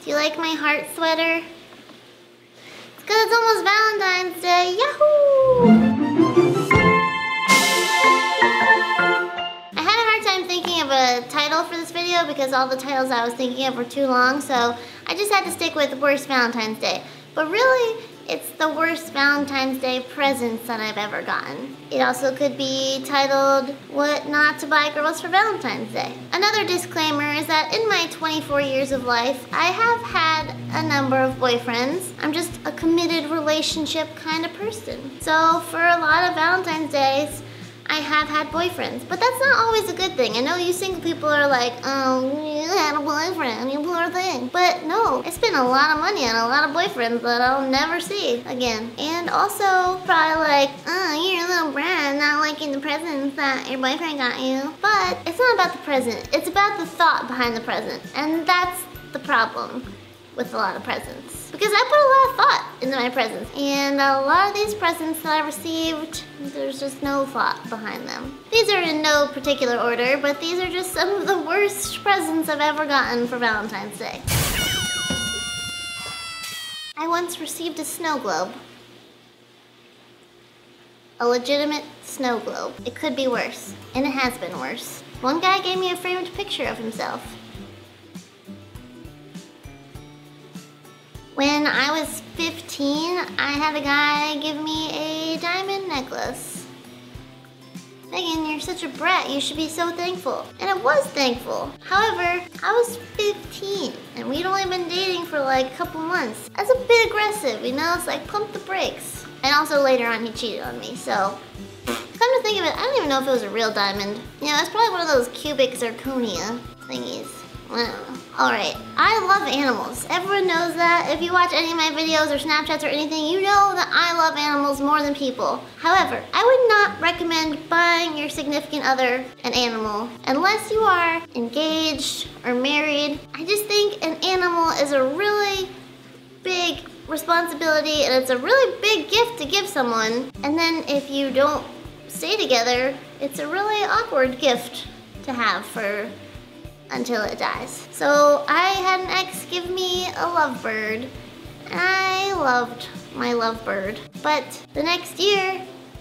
Do you like my heart sweater? It's because it's almost Valentine's Day. Yahoo! I had a hard time thinking of a title for this video because all the titles I was thinking of were too long, so I just had to stick with Worst Valentine's Day. But really, it's the worst Valentine's Day presents that I've ever gotten. It also could be titled, What Not to Buy Girls for Valentine's Day. Another disclaimer is that in my 24 years of life, I have had a number of boyfriends. I'm just a committed relationship kind of person. So for a lot of Valentine's Days, I have had boyfriends, but that's not always a good thing. I know you single people are like, oh, you had a boyfriend, you poor thing. But no, I spent a lot of money on a lot of boyfriends that I'll never see again. And also, probably like, oh, you're a little brat, not liking the presents that your boyfriend got you. But it's not about the present, it's about the thought behind the present. And that's the problem with a lot of presents. Because I put a lot of thought into my presents. And a lot of these presents that I received, there's just no thought behind them. These are in no particular order, but these are just some of the worst presents I've ever gotten for Valentine's Day. I once received a snow globe. A legitimate snow globe. It could be worse, and it has been worse. One guy gave me a framed picture of himself. When I was 15, I had a guy give me a diamond necklace. Megan, you're such a brat. You should be so thankful. And I was thankful. However, I was 15, and we'd only been dating for like a couple months. That's a bit aggressive, you know? It's like, pump the brakes. And also later on, he cheated on me, so. Come to think of it, I don't even know if it was a real diamond. You know, it's probably one of those cubic zirconia thingies. Alright, I love animals. Everyone knows that. If you watch any of my videos or Snapchats or anything, you know that I love animals more than people. However, I would not recommend buying your significant other an animal unless you are engaged or married. I just think an animal is a really big responsibility and it's a really big gift to give someone. And then if you don't stay together, it's a really awkward gift to have for until it dies. So I had an ex give me a lovebird, and I loved my lovebird. But the next year,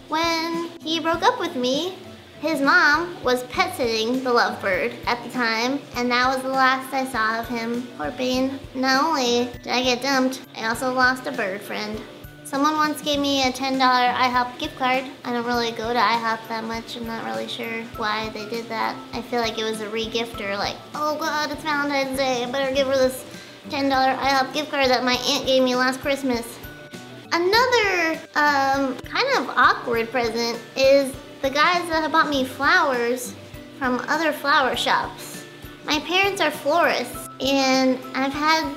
when he broke up with me, his mom was pet sitting the lovebird at the time, and that was the last I saw of him. Poor Bean. Not only did I get dumped, I also lost a bird friend. Someone once gave me a $10 IHOP gift card. I don't really go to IHOP that much. I'm not really sure why they did that. I feel like it was a re-gifter, like, oh God, it's Valentine's Day. I better give her this $10 IHOP gift card that my aunt gave me last Christmas. Another kind of awkward present is the guys that have bought me flowers from other flower shops. My parents are florists, and I've had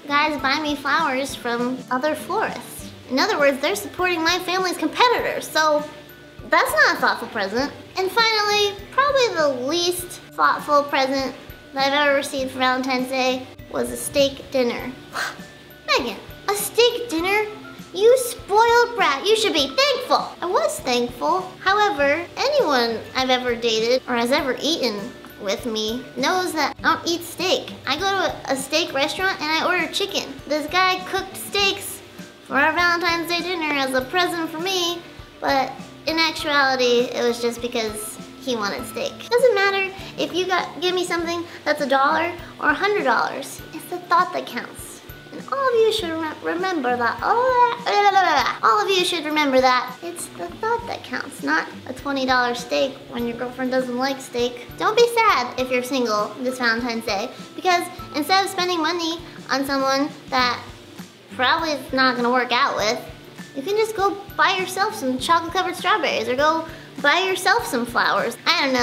guys buy me flowers from other florists. In other words, they're supporting my family's competitors, so that's not a thoughtful present. And finally, probably the least thoughtful present that I've ever received for Valentine's Day was a steak dinner. Megan, a steak dinner? You spoiled brat, you should be thankful. I was thankful. However, anyone I've ever dated or has ever eaten with me knows that I don't eat steak. I go to a steak restaurant and I order chicken. This guy cooked steaks for our Valentine's Day dinner as a present for me, but in actuality, it was just because he wanted steak. Doesn't matter if you give me something that's $1 or $100. It's the thought that counts. And all of you should remember that. All of you should remember that. It's the thought that counts, not a $20 steak when your girlfriend doesn't like steak. Don't be sad if you're single this Valentine's Day, because instead of spending money on someone that probably it's not gonna work out with, you can just go buy yourself some chocolate covered strawberries or go buy yourself some flowers. I don't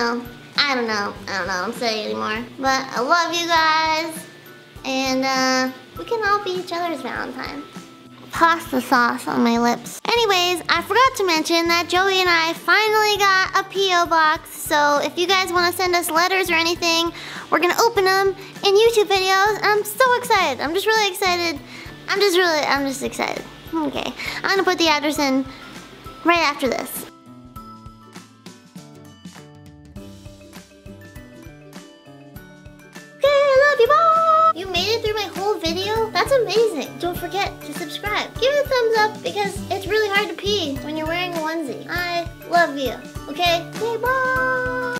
know what I'm saying anymore. But I love you guys, and we can all be each other's Valentine. Pasta sauce on my lips. Anyways, I forgot to mention that Joey and I finally got a P.O. box, so if you guys want to send us letters or anything, we're gonna open them in YouTube videos, and I'm so excited. I'm just really excited. I'm just excited. Okay, I'm gonna put the address in right after this. Okay, I love you, bye! You made it through my whole video? amazing. Don't forget to subscribe. Give it a thumbs up because it's really hard to pee when you're wearing a onesie. I love you. Okay? Okay, bye.